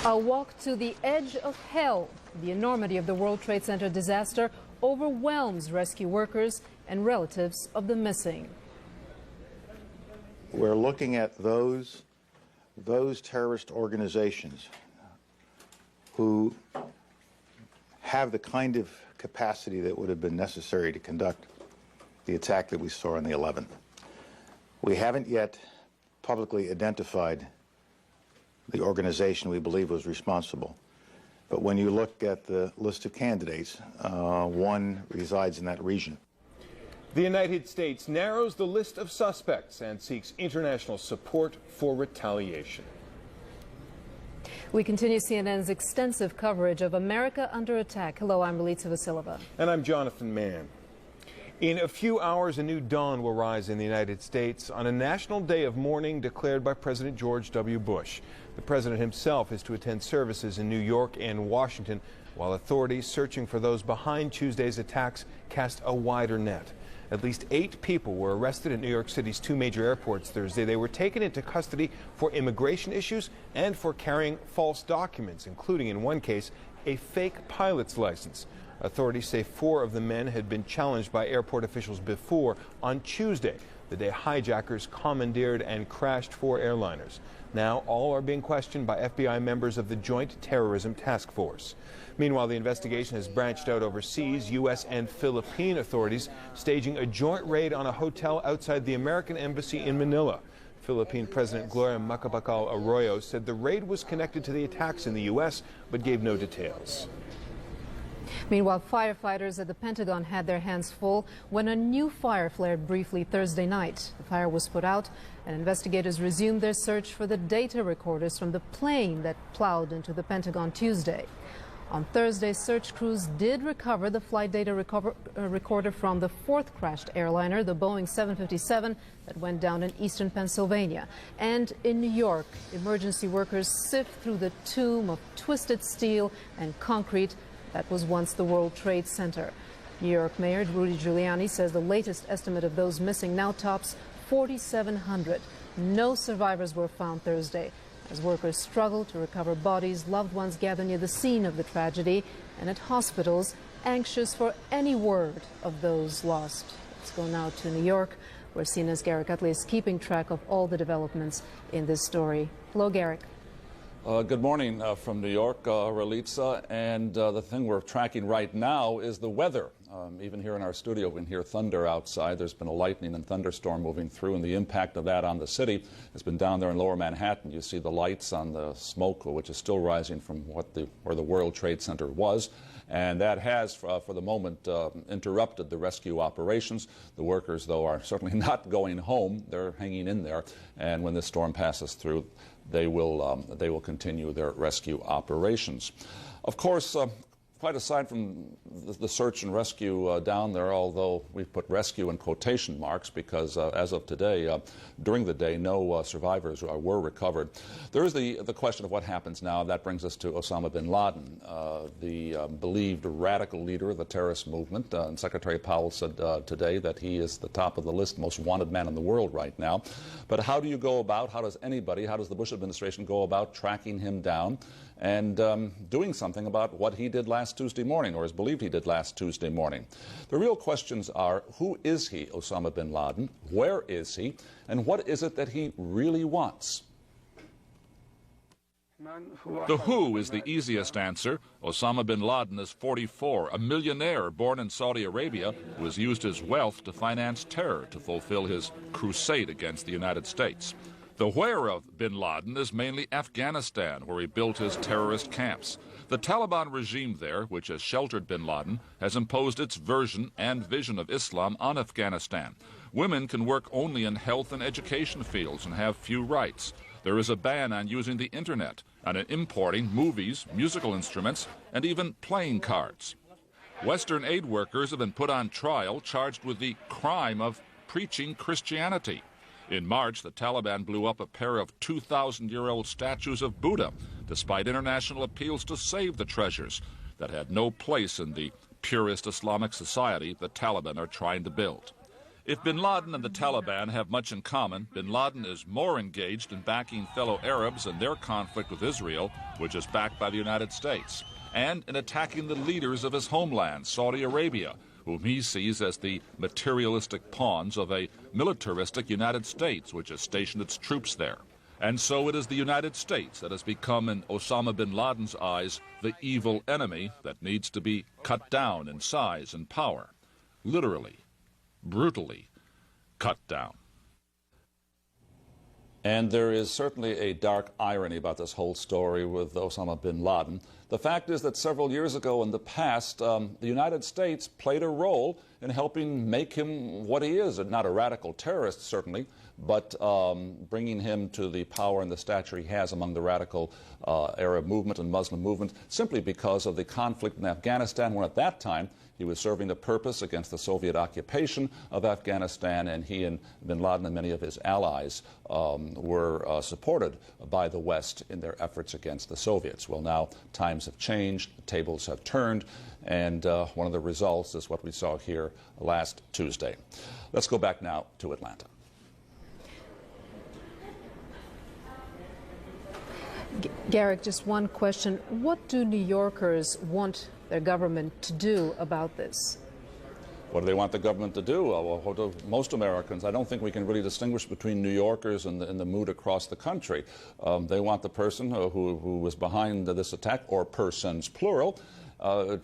A walk to the edge of hell. The enormity of the World Trade Center disaster overwhelms rescue workers and relatives of the missing. We're looking at those terrorist organizations who have the kind of capacity that would have been necessary to conduct the attack that we saw on the 11th. We haven't yet publicly identified the organization we believe was responsible. But when you look at the list of candidates, one resides in that region. The United States narrows the list of suspects and seeks international support for retaliation. We continue CNN's extensive coverage of America Under Attack. Hello, I'm Relitza Vasilova. And I'm Jonathan Mann. In a few hours, a new dawn will rise in the United States on a national day of mourning declared by President George W. Bush. The president himself is to attend services in New York and Washington, while authorities searching for those behind Tuesday's attacks cast a wider net. At least 8 people were arrested at New York City's 2 major airports Thursday. They were taken into custody for immigration issues and for carrying false documents, including, in one case, a fake pilot's license. Authorities say 4 of the men had been challenged by airport officials before on Tuesday, the day hijackers commandeered and crashed 4 airliners. Now all are being questioned by FBI members of the Joint Terrorism Task Force. Meanwhile, the investigation has branched out overseas. U.S. and Philippine authorities staging a joint raid on a hotel outside the American embassy in Manila. Philippine President Gloria Macapagal Arroyo said the raid was connected to the attacks in the U.S., but gave no details. Meanwhile, firefighters at the Pentagon had their hands full when a new fire flared briefly Thursday night. The fire was put out, and investigators resumed their search for the data recorders from the plane that plowed into the Pentagon Tuesday. On Thursday, search crews did recover the flight data recorder from the 4th crashed airliner, the Boeing 757, that went down in eastern Pennsylvania. And in New York, emergency workers sift through the tomb of twisted steel and concrete that was once the World Trade Center. New York Mayor Rudy Giuliani says the latest estimate of those missing now tops 4,700. No survivors were found Thursday, as workers struggle to recover bodies. Loved ones gather near the scene of the tragedy and at hospitals, anxious for any word of those lost. Let's go now to New York, where CNN's Garrick Utley is keeping track of all the developments in this story. Hello, Garrick. Good morning from New York, Relitza, and the thing we're tracking right now is the weather. Even here in our studio, we can hear thunder outside. There's been a lightning and thunderstorm moving through, and the impact of that on the city has been down there in lower Manhattan. You see the lights on the smoke, which is still rising from where the World Trade Center was. And that has, for the moment, interrupted the rescue operations. The workers, though, are certainly not going home. They're hanging in there. And when this storm passes through, they will continue their rescue operations. Of course, quite aside from the search and rescue down there, although we've put rescue in quotation marks because as of today, during the day, no survivors were recovered. There is the question of what happens now. That brings us to Osama bin Laden, the believed radical leader of the terrorist movement. And Secretary Powell said today that he is the top of the list, most wanted man in the world right now. But how do you go about, how does the Bush administration go about tracking him down and doing something about what he did last Tuesday morning, or is believed he did last Tuesday morning? The real questions are, who is he, Osama bin Laden? Where is he? And what is it that he really wants? The who is the easiest answer. Osama bin Laden is 44, a millionaire born in Saudi Arabia who has used his wealth to finance terror to fulfill his crusade against the United States. The where of bin Laden is mainly Afghanistan, where he built his terrorist camps. The Taliban regime there, which has sheltered bin Laden, has imposed its version and vision of Islam on Afghanistan. Women can work only in health and education fields and have few rights. There is a ban on using the internet and on importing movies, musical instruments, and even playing cards. Western aid workers have been put on trial, charged with the crime of preaching Christianity. In March, the Taliban blew up a pair of 2,000-year-old statues of Buddha, despite international appeals to save the treasures that had no place in the purist Islamic society the Taliban are trying to build. If bin Laden and the Taliban have much in common, bin Laden is more engaged in backing fellow Arabs in their conflict with Israel, which is backed by the United States, and in attacking the leaders of his homeland, Saudi Arabia, whom he sees as the materialistic pawns of a militaristic United States, which has stationed its troops there. And so it is the United States that has become, in Osama bin Laden's eyes, the evil enemy that needs to be cut down in size and power. Literally, brutally cut down. And there is certainly a dark irony about this whole story with Osama bin Laden. The fact is that several years ago in the past, the United States played a role in helping make him what he is. Not a radical terrorist, certainly, but bringing him to the power and the stature he has among the radical Arab movement and Muslim movement, simply because of the conflict in Afghanistan, when at that time he was serving the purpose against the Soviet occupation of Afghanistan, and he and bin Laden and many of his allies were supported by the West in their efforts against the Soviets. Well, now times have changed, the tables have turned, and one of the results is what we saw here last Tuesday. Let's go back now to Atlanta. Garrick, just one question. What do New Yorkers want their government to do about this? What do they want the government to do? Well, what do most Americans? I don't think we can really distinguish between New Yorkers and the mood across the country. They want the person who was behind this attack, or persons, plural,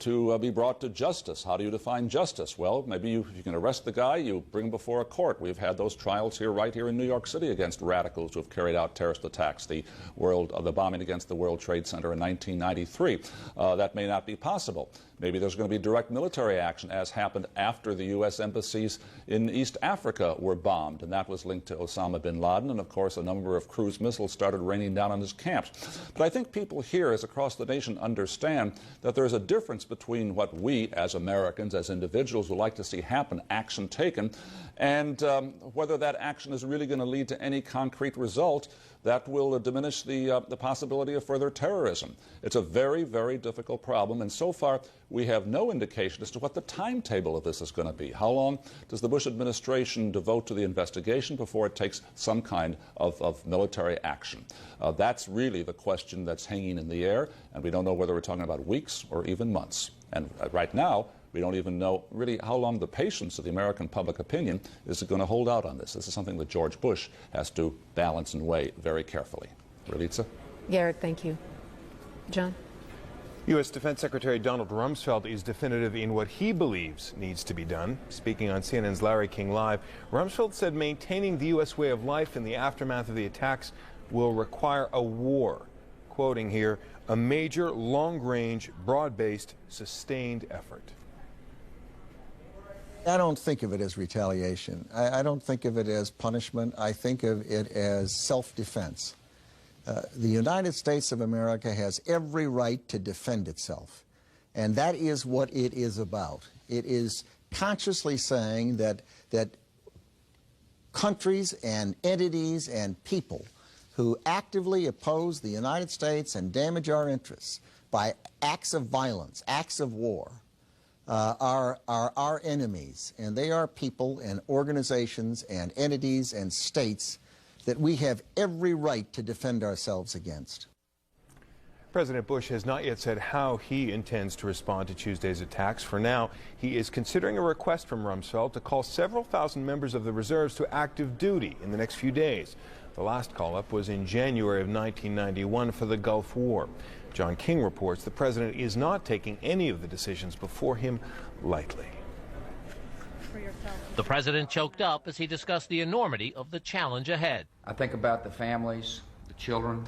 to be brought to justice. How do you define justice? Well, maybe you can arrest the guy, you bring him before a court. We've had those trials here, right here in New York City, against radicals who have carried out terrorist attacks, the bombing against the World Trade Center in 1993. That may not be possible. Maybe there's going to be direct military action, as happened after the U.S. embassies in East Africa were bombed, and that was linked to Osama bin Laden, and of course a number of cruise missiles started raining down on his camps. But I think people here, as across the nation, understand that there's a difference between what we, as Americans, as individuals, would like to see happen, action taken, and whether that action is really going to lead to any concrete result that will diminish the possibility of further terrorism. It's a very, very difficult problem, and so far we have no indication as to what the timetable of this is going to be. How long does the Bush administration devote to the investigation before it takes some kind of military action? That's really the question that's hanging in the air, and we don't know whether we're talking about weeks or even months. And right now, we don't even know really how long the patience of the American public opinion is going to hold out on this. This is something that George Bush has to balance and weigh very carefully. Ralitza? Garrick, thank you. John? U.S. Defense Secretary Donald Rumsfeld is definitive in what he believes needs to be done. Speaking on CNN's Larry King Live, Rumsfeld said maintaining the U.S. way of life in the aftermath of the attacks will require a war. Quoting here, a major, long-range, broad-based, sustained effort. I don't think of it as retaliation. I don't think of it as punishment. I think of it as self-defense. The United States of America has every right to defend itself, and that is what it is about. It is consciously saying that countries and entities and people who actively oppose the United States and damage our interests by acts of violence, acts of war, are our enemies, and they are people and organizations and entities and states that we have every right to defend ourselves against. President Bush has not yet said how he intends to respond to Tuesday's attacks. For now, he is considering a request from Rumsfeld to call several thousand members of the reserves to active duty in the next few days. The last call-up was in January of 1991 for the Gulf War. John King reports the president is not taking any of the decisions before him lightly. The president choked up as he discussed the enormity of the challenge ahead. I think about the families, the children.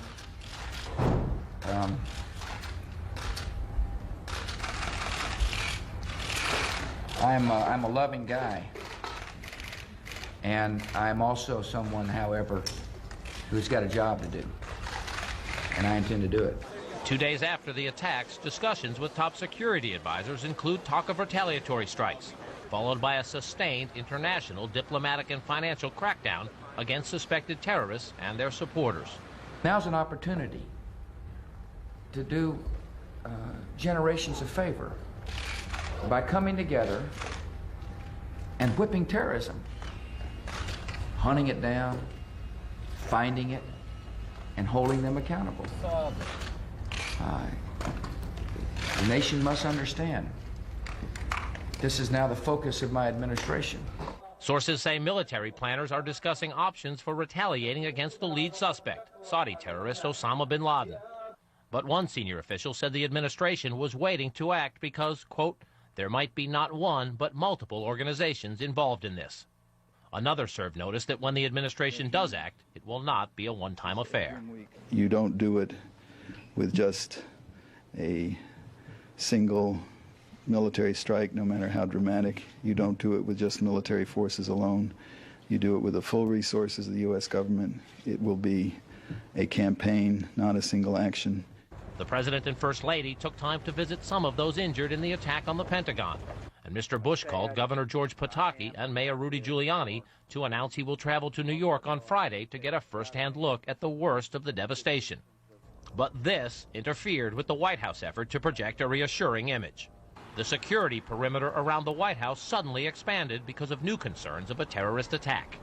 I'm a loving guy, and I'm also someone, however, who's got a job to do, and I intend to do it. 2 days after the attacks, discussions with top security advisors include talk of retaliatory strikes, followed by a sustained international diplomatic and financial crackdown against suspected terrorists and their supporters. Now's an opportunity to do generations a favor by coming together and whipping terrorism hunting it down, finding it, and holding them accountable. The nation must understand this is now the focus of my administration. Sources say military planners are discussing options for retaliating against the lead suspect, Saudi terrorist Osama bin Laden. But one senior official said the administration was waiting to act because, quote, there might be not one but multiple organizations involved in this. Another served notice that when the administration does act, it will not be a one-time affair. You don't do it with just a single military strike, no matter how dramatic. You don't do it with just military forces alone. You do it with the full resources of the U.S. government. It will be a campaign, not a single action. The President and First Lady took time to visit some of those injured in the attack on the Pentagon. And Mr. Bush called Governor George Pataki and Mayor Rudy Giuliani to announce he will travel to New York on Friday to get a first-hand look at the worst of the devastation. But this interfered with the White House effort to project a reassuring image. The security perimeter around the White House suddenly expanded because of new concerns of a terrorist attack.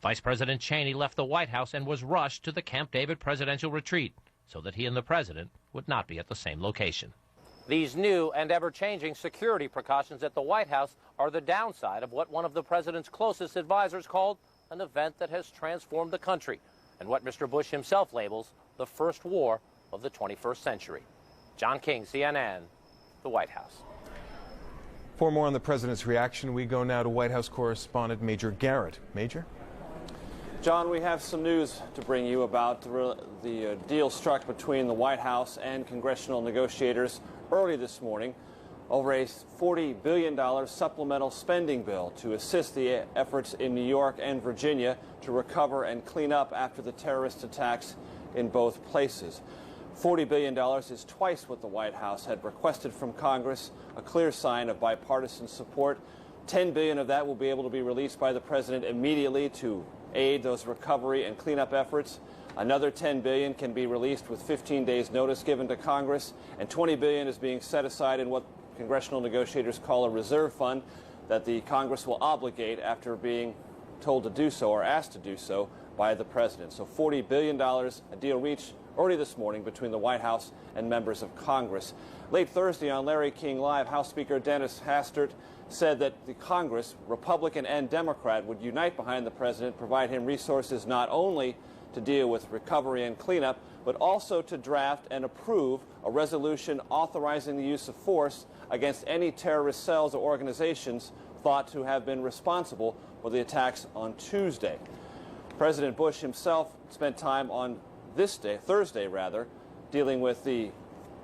Vice President Cheney left the White House and was rushed to the Camp David presidential retreat so that he and the president would not be at the same location. These new and ever-changing security precautions at the White House are the downside of what one of the president's closest advisors called an event that has transformed the country and what Mr. Bush himself labels the first war of the 21st century. John King, CNN, the White House. For more on the president's reaction, we go now to White House correspondent Major Garrett. Major? John, we have some news to bring you about the deal struck between the White House and congressional negotiators early this morning over a $40 billion supplemental spending bill to assist the efforts in New York and Virginia to recover and clean up after the terrorist attacks in both places. $40 billion is twice what the White House had requested from Congress, a clear sign of bipartisan support. $10 billion of that will be able to be released by the president immediately to aid those recovery and cleanup efforts. Another $10 billion can be released with 15 days notice given to Congress, and $20 billion is being set aside in what congressional negotiators call a reserve fund that the Congress will obligate after being told to do so or asked to do so by the president. So $40 billion, a deal reached early this morning between the White House and members of Congress. Late Thursday on Larry King Live, House Speaker Dennis Hastert said that the Congress, Republican and Democrat, would unite behind the president, provide him resources not only to deal with recovery and cleanup, but also to draft and approve a resolution authorizing the use of force against any terrorist cells or organizations thought to have been responsible for the attacks on Tuesday. President Bush himself spent time on Thursday, dealing with the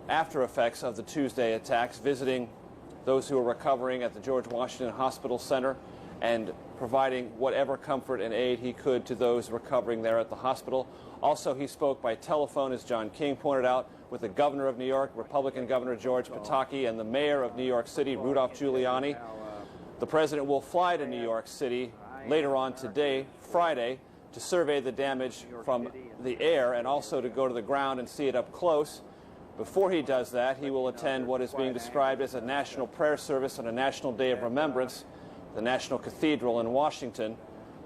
after effects of the Tuesday attacks, visiting those who are recovering at the George Washington Hospital Center and providing whatever comfort and aid he could to those recovering there at the hospital. Also, he spoke by telephone, as John King pointed out, with the governor of New York, Republican Governor George Pataki, and the mayor of New York City, Rudolph Giuliani. The president will fly to New York City later on today, Friday, to survey the damage from the air and also to go to the ground and see it up close. Before he does that, he will attend what is being described as a national prayer service on a National Day of Remembrance, the National Cathedral in Washington.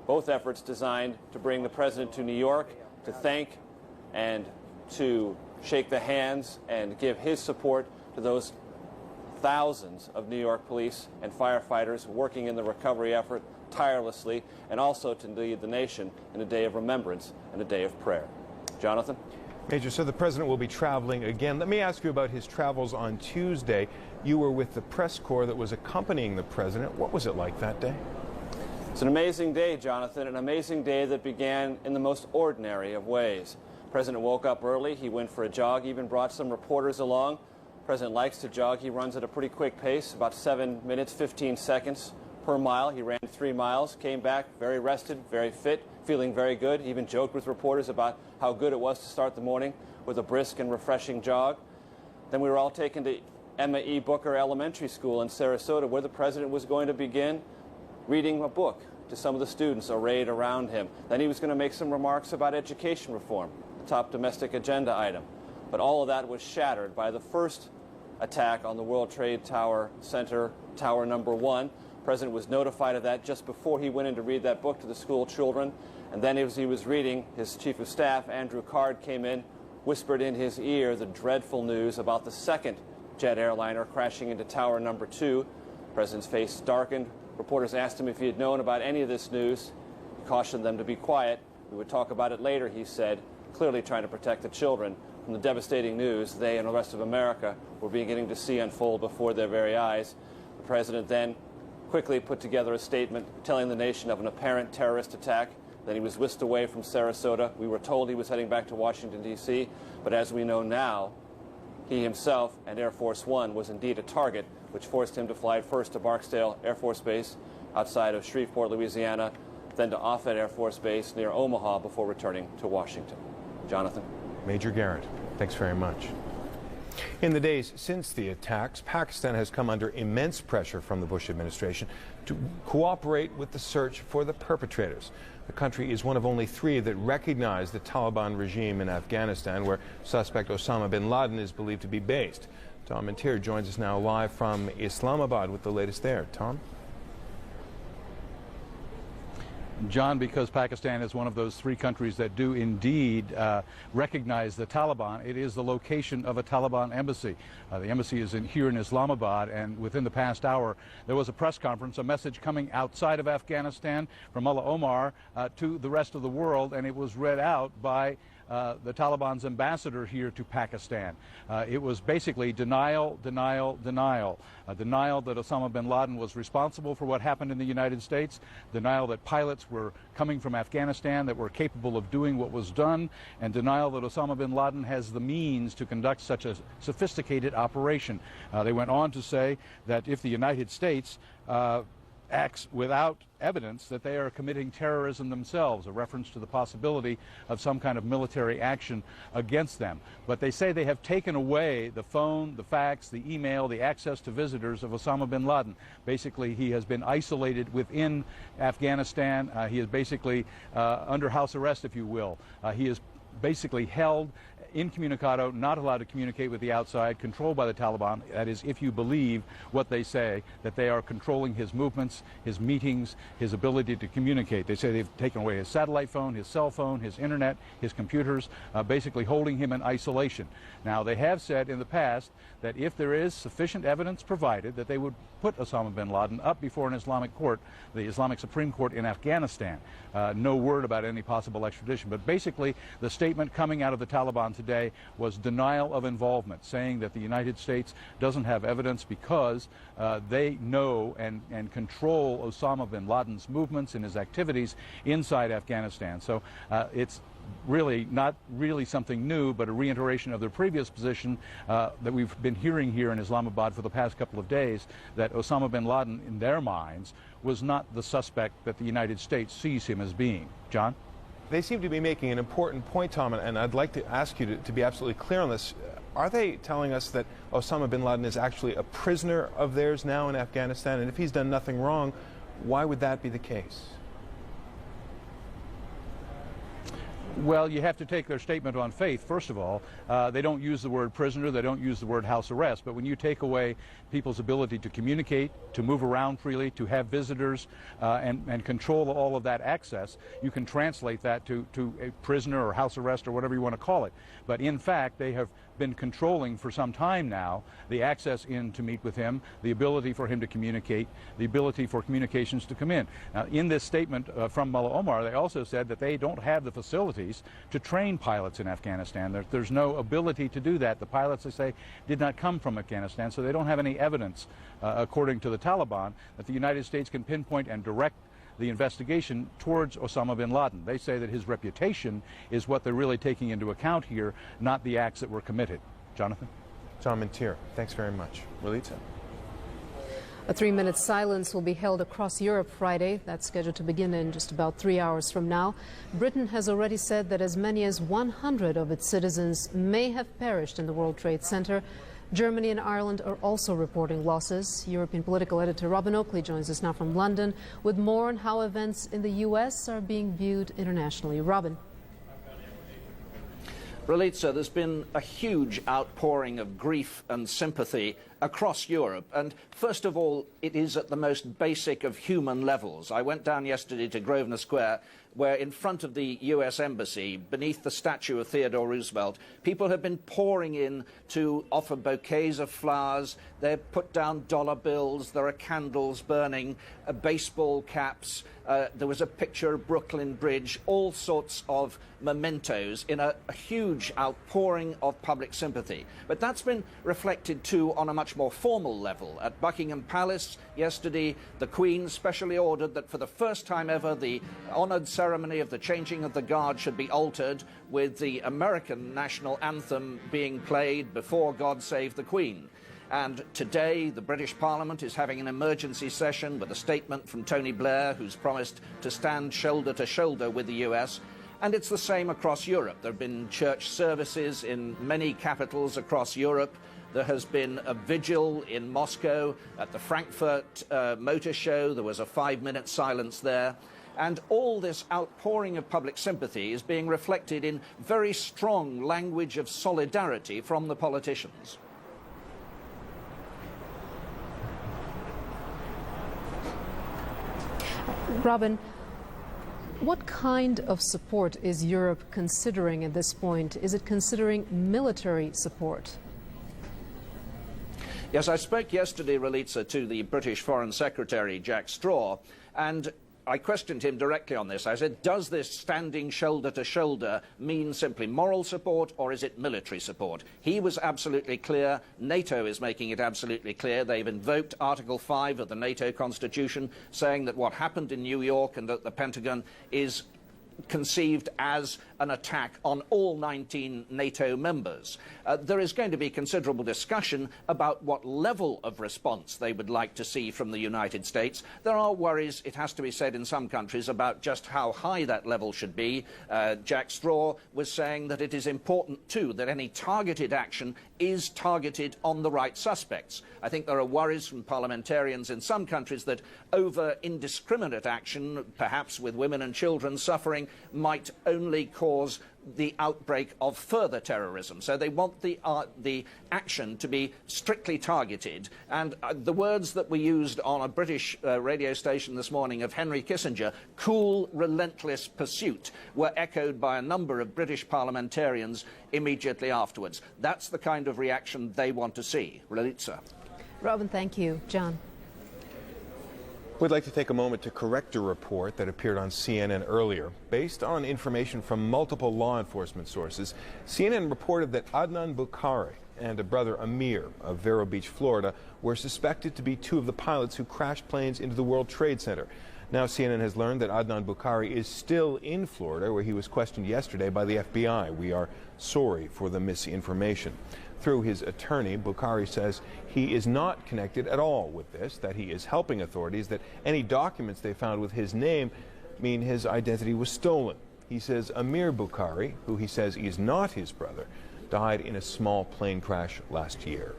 Both efforts designed to bring the president to New York to thank and to shake the hands and give his support to those thousands of New York police and firefighters working in the recovery effort tirelessly, and also to lead the nation in a day of remembrance and a day of prayer. Jonathan? Major, so the president will be traveling again. Let me ask you about his travels on Tuesday. You were with the press corps that was accompanying the president. What was it like that day? It's an amazing day, Jonathan, an amazing day that began in the most ordinary of ways. The president woke up early. He went for a jog, even brought some reporters along. The president likes to jog. He runs at a pretty quick pace, about 7 minutes, 15 seconds per mile. He ran 3 miles, came back very rested, very fit, feeling very good. He even joked with reporters about how good it was to start the morning with a brisk and refreshing jog. Then we were all taken to Emma E. Booker Elementary School in Sarasota, where the president was going to begin reading a book to some of the students arrayed around him. Then he was going to make some remarks about education reform, the top domestic agenda item. But all of that was shattered by the first attack on the World Trade Center, Tower number 1, The president was notified of that just before he went in to read that book to the school children. And then as he was reading, his chief of staff, Andrew Card, came in, whispered in his ear the dreadful news about the second jet airliner crashing into Tower Number 2. The president's face darkened. Reporters asked him if he had known about any of this news. He cautioned them to be quiet. We would talk about it later, he said, clearly trying to protect the children from the devastating news they and the rest of America were beginning to see unfold before their very eyes. The president then quickly put together a statement telling the nation of an apparent terrorist attack. Then he was whisked away from Sarasota. We were told he was heading back to Washington, D.C., but as we know now, he himself and Air Force One was indeed a target, which forced him to fly first to Barksdale Air Force Base outside of Shreveport, Louisiana, then to Offutt Air Force Base near Omaha before returning to Washington. Jonathan. Major Garrett, thanks very much. In the days since the attacks, Pakistan has come under immense pressure from the Bush administration to cooperate with the search for the perpetrators. The country is one of only 3 that recognize the Taliban regime in Afghanistan, where suspect Osama bin Laden is believed to be based. Tom Mantier joins us now live from Islamabad with the latest there. Tom? John, because Pakistan is one of those 3 countries that do indeed recognize the Taliban, it is the location of a Taliban embassy. The embassy is here in Islamabad, and within the past hour there was a press conference, a message coming outside of Afghanistan from Mullah Omar to the rest of the world, and it was read out by the Taliban's ambassador here to Pakistan. It was basically denial, denial, denial. Denial that Osama bin Laden was responsible for what happened in the United States, denial that pilots were coming from Afghanistan that were capable of doing what was done, and denial that Osama bin Laden has the means to conduct such a sophisticated operation. They went on to say that if the United States acts without evidence, that they are committing terrorism themselves, a reference to the possibility of some kind of military action against them. But they say they have taken away the phone, the fax, the email, the access to visitors of Osama bin Laden. Basically, he has been isolated within Afghanistan. He is basically under house arrest, if you will. He is basically held incommunicado, not allowed to communicate with the outside, controlled by the Taliban. That is, if you believe what they say, that they are controlling his movements, his meetings, his ability to communicate. They say they've taken away his satellite phone, his cell phone, his internet, his computers, basically holding him in isolation. Now, they have said in the past that if there is sufficient evidence provided, that they would put Osama bin Laden up before an Islamic court, the Islamic Supreme Court in Afghanistan. No word about any possible extradition. But basically, the statement coming out of the Taliban today was denial of involvement, saying that the United States doesn't have evidence because they know and control Osama bin Laden's movements and his activities inside Afghanistan. So it's really not really something new, but a reiteration of their previous position that we've been hearing here in Islamabad for the past couple of days, that Osama bin Laden, in their minds, was not the suspect that the United States sees him as being. John? They seem to be making an important point, Tom, and I'd like to ask you to be absolutely clear on this. Are they telling us that Osama bin Laden is actually a prisoner of theirs now in Afghanistan? And if he's done nothing wrong, why would that be the case? Well, you have to take their statement on faith, first of all. They don't use the word prisoner, they don't use the word house arrest, but when you take away people's ability to communicate, to move around freely, to have visitors, and control all of that access, you can translate that to a prisoner or house arrest or whatever you want to call it. But in fact, they have been controlling for some time now the access in to meet with him, the ability for him to communicate, the ability for communications to come in. Now, in this statement from Mullah Omar, they also said that they don't have the facilities to train pilots in Afghanistan. There's no ability to do that. The pilots, they say, did not come from Afghanistan, so they don't have any evidence, according to the Taliban, that the United States can pinpoint and direct the investigation towards Osama bin Laden. They say that his reputation is what they're really taking into account here, not the acts that were committed. Jonathan? Tom Mantier, thanks very much. Relitza. A 3-minute silence will be held across Europe Friday. That's scheduled to begin in just about 3 hours from now. Britain has already said that as many as 100 of its citizens may have perished in the World Trade Center. Germany and Ireland are also reporting losses. European political editor Robin Oakley joins us now from London with more on how events in the U.S. are being viewed internationally. Robin. Ralitza, there's been a huge outpouring of grief and sympathy across Europe. And first of all, it is at the most basic of human levels. I went down yesterday to Grosvenor Square, where in front of the US Embassy, beneath the statue of Theodore Roosevelt, people have been pouring in to offer bouquets of flowers. They've put down dollar bills. There are candles burning, baseball caps. There was a picture of Brooklyn Bridge, all sorts of mementos in a huge outpouring of public sympathy. But that's been reflected too on a much more formal level. At Buckingham Palace yesterday, the Queen specially ordered that for the first time ever, the honoured ceremony of the changing of the guard should be altered, with the American national anthem being played before God Save the Queen. And today, the British Parliament is having an emergency session with a statement from Tony Blair, who's promised to stand shoulder to shoulder with the US. And it's the same across Europe. There have been church services in many capitals across Europe. There has been a vigil in Moscow at the Frankfurt Motor Show. There was a 5-minute silence there. And all this outpouring of public sympathy is being reflected in very strong language of solidarity from the politicians. Robin, what kind of support is Europe considering at this point? Is it considering military support? Yes, I spoke yesterday, Ralitza, to the British Foreign Secretary, Jack Straw, and I questioned him directly on this. I said, does this standing shoulder to shoulder mean simply moral support, or is it military support? He was absolutely clear. NATO is making it absolutely clear. They've invoked Article 5 of the NATO Constitution, saying that what happened in New York and at the Pentagon is conceived as an attack on all 19 NATO members. There is going to be considerable discussion about what level of response they would like to see from the United States. There are worries, it has to be said, in some countries about just how high that level should be. Jack Straw was saying that it is important, too, that any targeted action is targeted on the right suspects. I think there are worries from parliamentarians in some countries that over indiscriminate action, perhaps with women and children suffering, might only cause the outbreak of further terrorism. So they want the action to be strictly targeted. And the words that were used on a British radio station this morning of Henry Kissinger, cool, relentless pursuit, were echoed by a number of British parliamentarians immediately afterwards. That's the kind of reaction they want to see. Ralitza. Robin, thank you. John. We'd like to take a moment to correct a report that appeared on CNN earlier. Based on information from multiple law enforcement sources, CNN reported that Adnan Bukhari and a brother Amir of Vero Beach, Florida, were suspected to be two of the pilots who crashed planes into the World Trade Center. Now CNN has learned that Adnan Bukhari is still in Florida, where he was questioned yesterday by the FBI. We are sorry for the misinformation. Through his attorney, Bukhari says he is not connected at all with this, that he is helping authorities, that any documents they found with his name mean his identity was stolen. He says Amir Bukhari, who he says is not his brother, died in a small plane crash last year.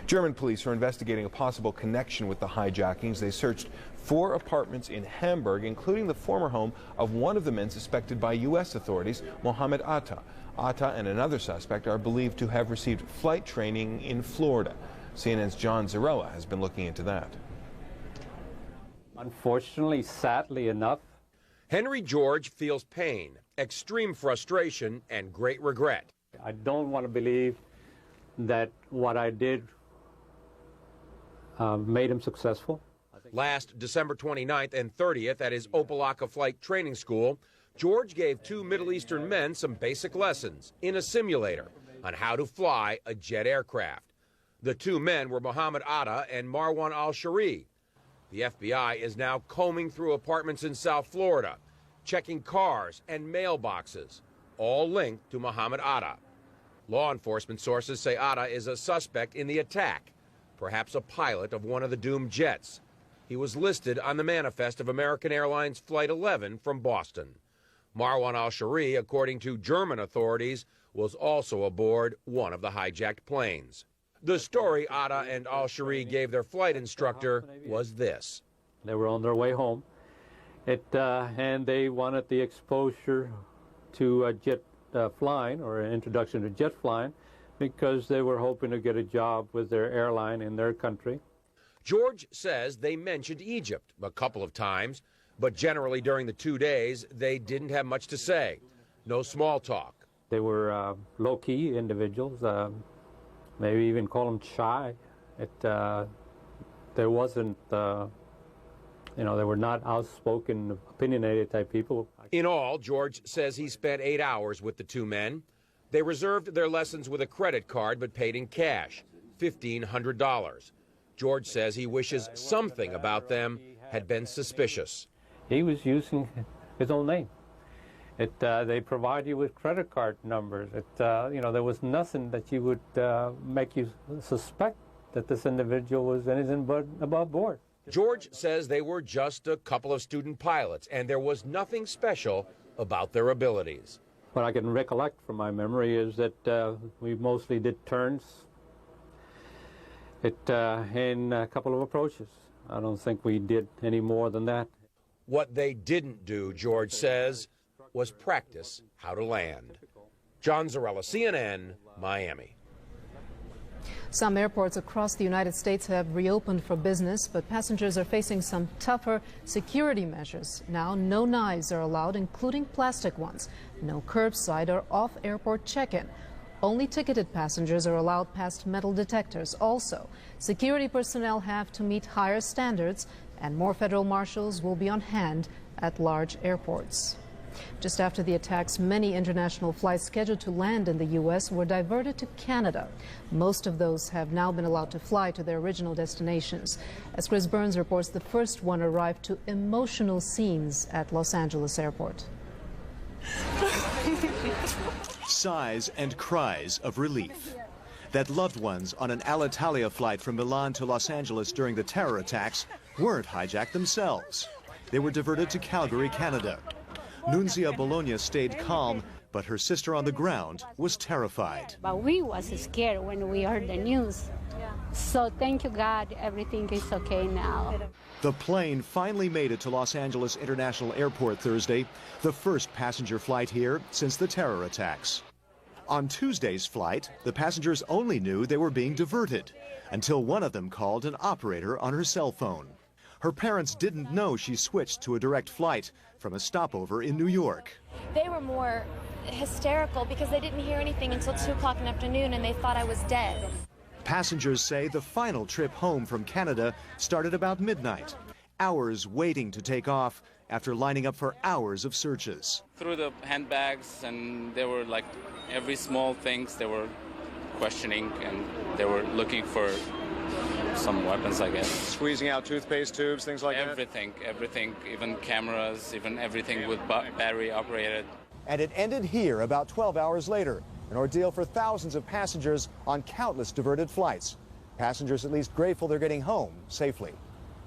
German police are investigating a possible connection with the hijackings. They searched 4 apartments in Hamburg, including the former home of one of the men suspected by U.S. authorities, Mohammed Atta. Atta and another suspect are believed to have received flight training in Florida. CNN's John Zarella has been looking into that. Unfortunately, sadly enough, Henry George feels pain, extreme frustration, and great regret. I don't want to believe that what I did made him successful. Last December 29th and 30th at his Opa-locka flight training school, George gave 2 Middle Eastern men some basic lessons in a simulator on how to fly a jet aircraft. The 2 men were Mohammed Atta and Marwan al-Shari. The FBI is now combing through apartments in South Florida, checking cars and mailboxes, all linked to Mohammed Atta. Law enforcement sources say Atta is a suspect in the attack, perhaps a pilot of one of the doomed jets. He was listed on the manifest of American Airlines Flight 11 from Boston. Marwan al-Shari, according to German authorities, was also aboard one of the hijacked planes. The story Atta and al-Shari gave their flight instructor was this. They were on their way home, and they wanted the exposure to jet flying, or an introduction to jet flying, because they were hoping to get a job with their airline in their country. George says they mentioned Egypt a couple of times, but generally during the 2 days, they didn't have much to say. No small talk. They were low-key individuals, maybe even call them shy. There wasn't, they were not outspoken, opinionated type people. In all, George says he spent 8 hours with the two men. They reserved their lessons with a credit card but paid in cash, $1,500. George says he wishes something about them had been suspicious. He was using his own name. They provide you with credit card numbers. There was nothing that you would make you suspect that this individual was anything but above board. George says they were just a couple of student pilots, and there was nothing special about their abilities. What I can recollect from my memory is that we mostly did turns in a couple of approaches. I don't think we did any more than that. What they didn't do, George says, was practice how to land. John Zarella, CNN, Miami. Some airports across the United States have reopened for business, but passengers are facing some tougher security measures. Now, no knives are allowed, including plastic ones. No curbside or off-airport check-in. Only ticketed passengers are allowed past metal detectors. Also, security personnel have to meet higher standards, and more federal marshals will be on hand at large airports. Just after the attacks, many international flights scheduled to land in the U.S. were diverted to Canada. Most of those have now been allowed to fly to their original destinations. As Chris Burns reports, the first one arrived to emotional scenes at Los Angeles Airport. Sighs and cries of relief that loved ones on an Alitalia flight from Milan to Los Angeles during the terror attacks weren't hijacked themselves. They were diverted to Calgary, Canada. Nunzia Bologna stayed calm, but her sister on the ground was terrified. But we was scared when we heard the news. So thank you, God, everything is okay now. The plane finally made it to Los Angeles International Airport Thursday, the first passenger flight here since the terror attacks. On Tuesday's flight, the passengers only knew they were being diverted until one of them called an operator on her cell phone. Her parents didn't know she switched to a direct flight from a stopover in New York. They were more hysterical because they didn't hear anything until 2 o'clock in the afternoon and they thought I was dead. Passengers say the final trip home from Canada started about midnight. Hours waiting to take off after lining up for hours of searches. Through the handbags, and they were like every small things they were questioning, and they were looking for some weapons, I guess. Squeezing out toothpaste tubes, things like everything, even cameras, even everything with battery operated. And it ended here about 12 hours later, an ordeal for thousands of passengers on countless diverted flights. Passengers at least grateful they're getting home safely.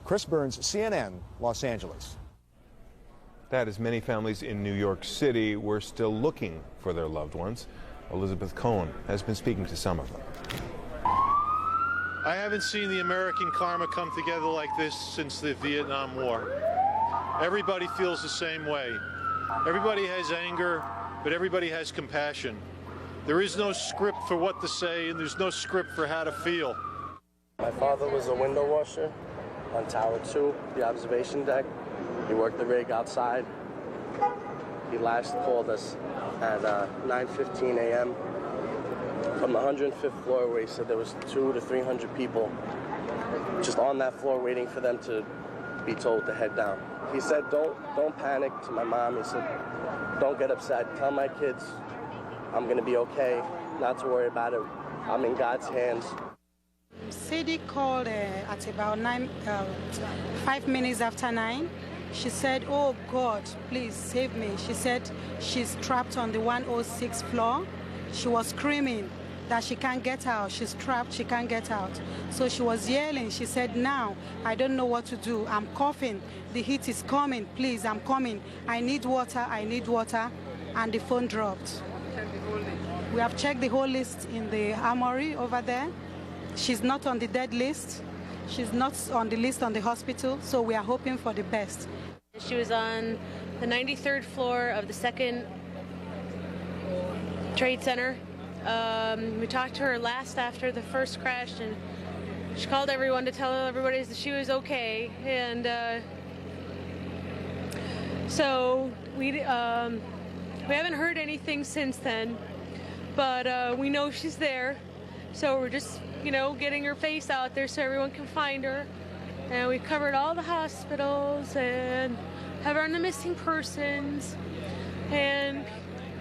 Chris Burns, CNN, Los Angeles. That is, many families in New York City were still looking for their loved ones. Elizabeth Cohen has been speaking to some of them. I haven't seen the American karma come together like this since the Vietnam War. Everybody feels the same way. Everybody has anger, but everybody has compassion. There is no script for what to say, and there's no script for how to feel. My father was a window washer on Tower 2, the observation deck. He worked the rig outside. He last called us at 9:15 a.m. from the 105th floor, where he said there was 200 to 300 people just on that floor waiting for them to be told to head down. He said, don't panic to my mom. He said, don't get upset. Tell my kids I'm going to be okay, not to worry about it. I'm in God's hands. Sadie called at about 5 minutes after 9. She said, oh God, please save me. She said she's trapped on the 106th floor. She was screaming that she can't get out. She's trapped, she can't get out. So she was yelling. She said, now, I don't know what to do. I'm coughing. The heat is coming. Please, I'm coming. I need water, I need water. And the phone dropped. We have checked the whole list in the armory over there. She's not on the dead list. She's not on the list on the hospital, so we are hoping for the best. She was on the 93rd floor of the second Trade Center. We talked to her last after the first crash, and she called everyone to tell everybody that she was okay. And so we haven't heard anything since then, but we know she's there. So we're just, getting her face out there so everyone can find her. And we covered all the hospitals and have her on the missing persons, and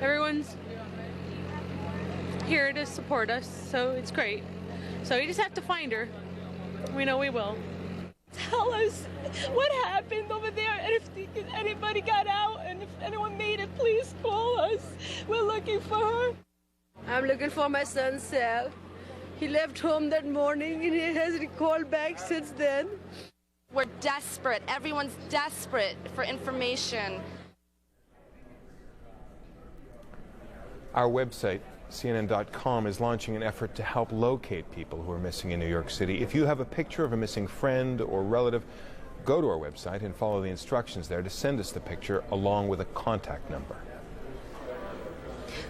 everyone's here to support us, so it's great. So you just have to find her. We know we will. Tell us what happened over there, and if anybody got out, and if anyone made it, please call us. We're looking for her. I'm looking for my son, Sal. He left home that morning, and he hasn't called back since then. We're desperate. Everyone's desperate for information. Our website, CNN.com, is launching an effort to help locate people who are missing in New York City. If you have a picture of a missing friend or relative, go to our website and follow the instructions there to send us the picture along with a contact number.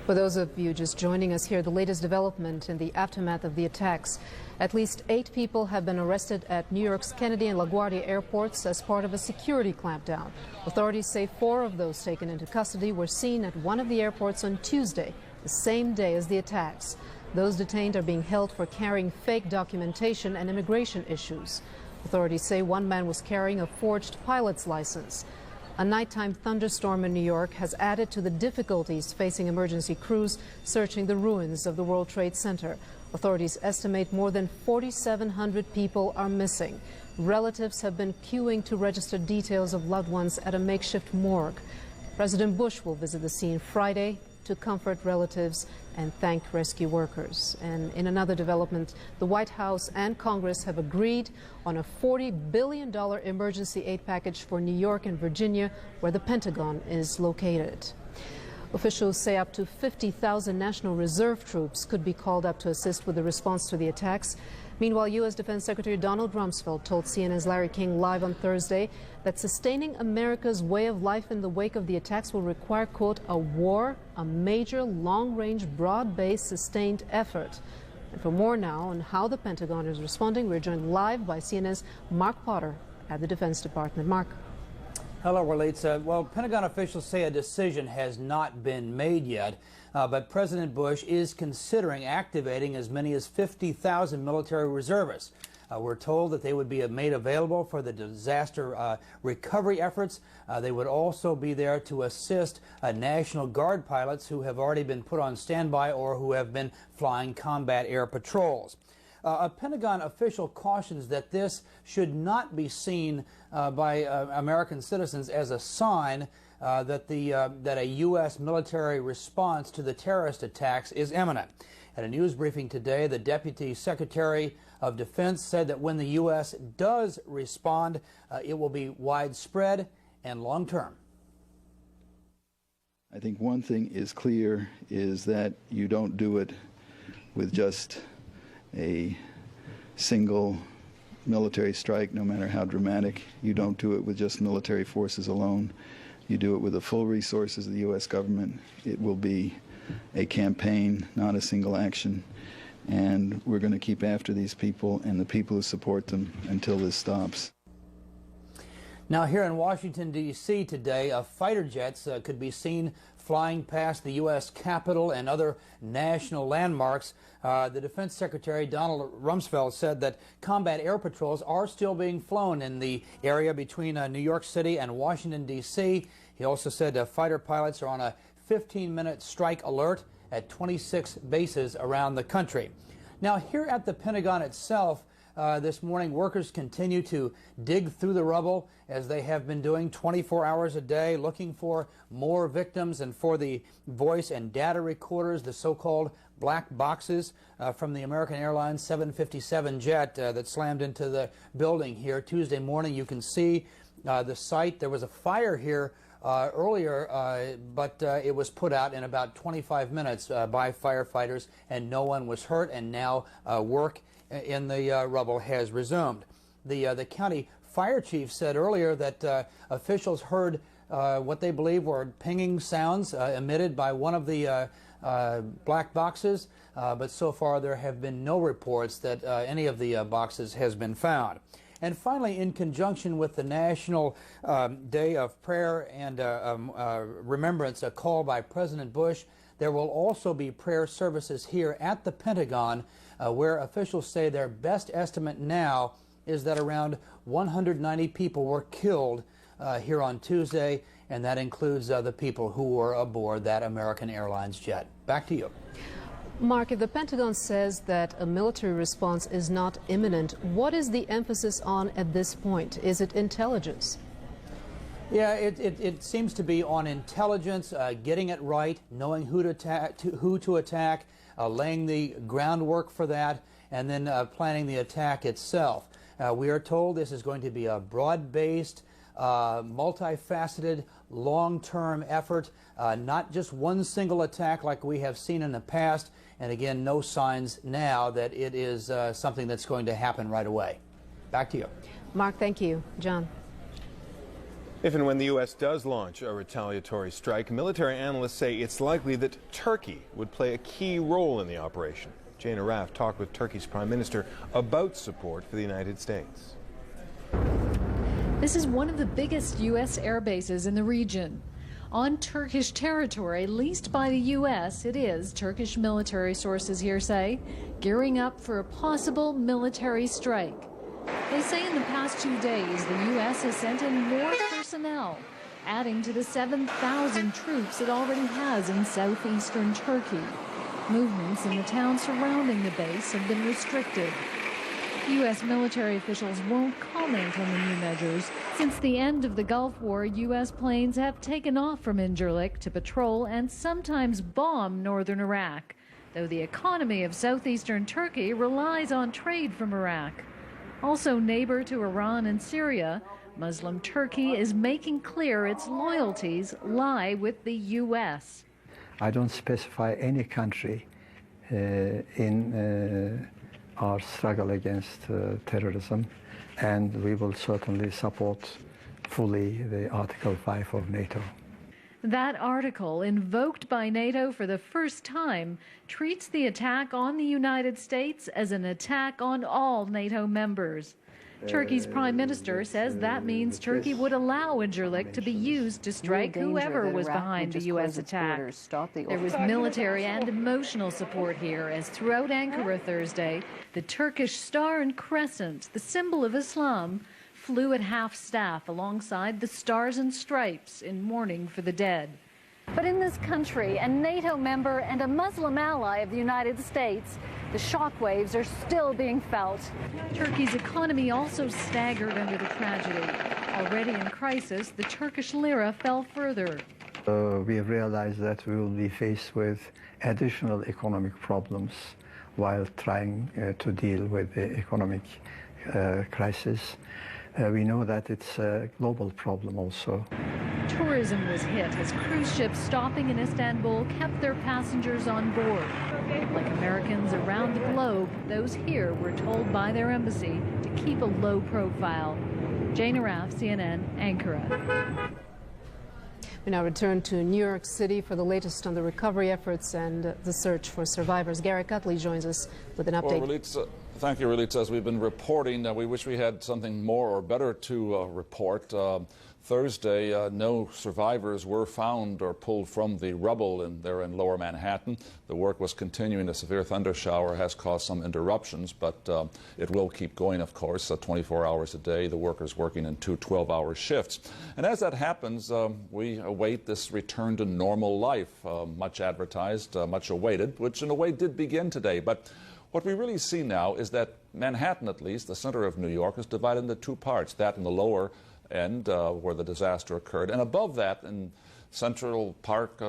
For those of you just joining us here, the latest development in the aftermath of the attacks. At least 8 people have been arrested at New York's Kennedy and LaGuardia airports as part of a security clampdown. Authorities say 4 of those taken into custody were seen at one of the airports on Tuesday, the same day as the attacks. Those detained are being held for carrying fake documentation and immigration issues. Authorities say one man was carrying a forged pilot's license. A nighttime thunderstorm in New York has added to the difficulties facing emergency crews searching the ruins of the World Trade Center. Authorities estimate more than 4,700 people are missing. Relatives have been queuing to register details of loved ones at a makeshift morgue. President Bush will visit the scene Friday to comfort relatives and thank rescue workers. And in another development, the White House and Congress have agreed on a $40 billion emergency aid package for New York and Virginia, where the Pentagon is located. Officials say up to 50,000 National Reserve troops could be called up to assist with the response to the attacks. Meanwhile, U.S. Defense Secretary Donald Rumsfeld told CNN's Larry King live on Thursday that sustaining America's way of life in the wake of the attacks will require, quote, a war, a major, long-range, broad-based, sustained effort. And for more now on how the Pentagon is responding, we're joined live by CNN's Mark Potter at the Defense Department. Mark. Hello, Walitza. Well, Pentagon officials say a decision has not been made yet, but President Bush is considering activating as many as 50,000 military reservists. We're told that they would be made available for the disaster recovery efforts. They would also be there to assist National Guard pilots who have already been put on standby or who have been flying combat air patrols. A Pentagon official cautions that this should not be seen by American citizens as a sign that a U.S. military response to the terrorist attacks is imminent. At a news briefing today, the Deputy Secretary of Defense said that when the U.S. does respond, it will be widespread and long-term. I think one thing is clear is that you don't do it with just a single military strike, no matter how dramatic. You don't do it with just military forces alone. You do it with the full resources of the U.S. government. It will be a campaign, not a single action. And we're going to keep after these people and the people who support them until this stops. Now, here in Washington, D.C. today, fighter jets could be seen flying past the U.S. Capitol and other national landmarks. The Defense Secretary, Donald Rumsfeld, said that combat air patrols are still being flown in the area between New York City and Washington, D.C. He also said fighter pilots are on a 15-minute strike alert at 26 bases around the country. Now, here at the Pentagon itself, this morning, workers continue to dig through the rubble as they have been doing 24 hours a day, looking for more victims and for the voice and data recorders, the so-called black boxes from the American Airlines 757 jet that slammed into the building here Tuesday morning. You can see the site. There was a fire here earlier, but it was put out in about 25 minutes by firefighters, and no one was hurt, and now work in the rubble has resumed. The county fire chief said earlier that officials heard what they believe were pinging sounds emitted by one of the black boxes, but so far there have been no reports that any of the boxes has been found. And finally, in conjunction with the National Day of Prayer and Remembrance, a call by President Bush, there will also be prayer services here at the Pentagon, where officials say their best estimate now is that around 190 people were killed here on Tuesday, and that includes the people who were aboard that American Airlines jet. Back to you. Mark, if the Pentagon says that a military response is not imminent, what is the emphasis on at this point? Is it intelligence? Yeah, it seems to be on intelligence, getting it right, knowing who to attack, laying the groundwork for that, and then planning the attack itself. We are told this is going to be a broad-based, multifaceted, long-term effort, not just one single attack like we have seen in the past, and again, no signs now that it is something that's going to happen right away. Back to you. Mark, thank you. John. If and when the U.S. does launch a retaliatory strike, military analysts say it's likely that Turkey would play a key role in the operation. Jane Arraf talked with Turkey's Prime Minister about support for the United States. This is one of the biggest U.S. air bases in the region. On Turkish territory leased by the U.S., it is, Turkish military sources here say, gearing up for a possible military strike. They say in the past 2 days, the U.S. has sent in more personnel, adding to the 7,000 troops it already has in southeastern Turkey. Movements in the town surrounding the base have been restricted. U.S. military officials won't comment on the new measures. Since the end of the Gulf War, U.S. planes have taken off from Incirlik to patrol and sometimes bomb northern Iraq, though the economy of southeastern Turkey relies on trade from Iraq. Also neighbor to Iran and Syria, Muslim Turkey is making clear its loyalties lie with the U.S. I don't specify any country in our struggle against terrorism, and we will certainly support fully the Article 5 of NATO. That article, invoked by NATO for the first time, treats the attack on the United States as an attack on all NATO members. Turkey's prime minister says that means Turkey would allow Incirlik to be used to strike whoever was behind the U.S. attack. There was military and emotional support here, as throughout Ankara Thursday, the Turkish Star and Crescent, the symbol of Islam, flew at half-staff alongside the Stars and Stripes in mourning for the dead. But in this country, a NATO member and a Muslim ally of the United States, the shockwaves are still being felt. Turkey's economy also staggered under the tragedy. Already in crisis, the Turkish lira fell further. We have realized that we will be faced with additional economic problems while trying to deal with the economic crisis. We know that it's a global problem also. Tourism was hit as cruise ships stopping in Istanbul kept their passengers on board. Like Americans around the globe, those here were told by their embassy to keep a low profile. Jane Arraf, CNN, Ankara. We now return to New York City for the latest on the recovery efforts and the search for survivors. Garrett Utley joins us with an update. Well, thank you, Relitza. As we've been reporting, we wish we had something more or better to report. Thursday, no survivors were found or pulled from the rubble there in Lower Manhattan. The work was continuing. A severe thunder shower has caused some interruptions, but it will keep going, of course, 24 hours a day. The workers working in 2 12-hour shifts. And as that happens, we await this return to normal life, much advertised, much awaited, which in a way did begin today. But what we really see now is that Manhattan, at least, the center of New York, is divided into 2 parts, that in the lower end where the disaster occurred, and above that in Central Park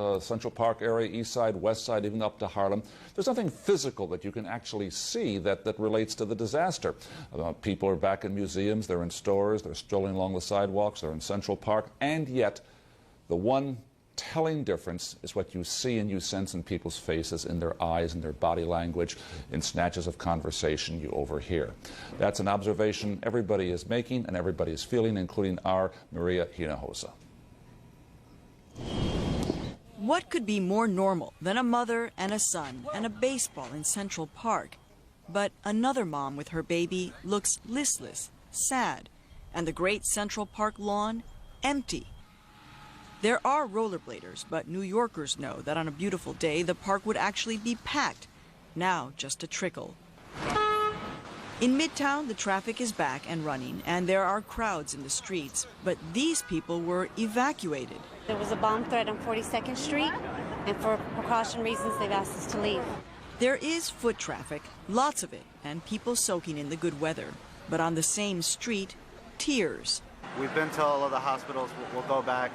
area, East Side, West Side, even up to Harlem. There's nothing physical that you can actually see that relates to the disaster. People are back in museums, they're in stores, they're strolling along the sidewalks, they're in Central Park, and yet the one telling difference is what you see and you sense in people's faces, in their eyes, in their body language, in snatches of conversation you overhear. That's an observation everybody is making and everybody is feeling, including our Maria Hinojosa. What could be more normal than a mother and a son and a baseball in Central Park? But another mom with her baby looks listless, sad, and the great Central Park lawn empty. There are rollerbladers, but New Yorkers know that on a beautiful day the park would actually be packed. Now just a trickle. In Midtown, the traffic is back and running, and there are crowds in the streets, but these people were evacuated. There was a bomb threat on 42nd Street, and for precaution reasons, they've asked us to leave. There is foot traffic, lots of it, and people soaking in the good weather. But on the same street, tears. We've been to all of the hospitals. We'll go back.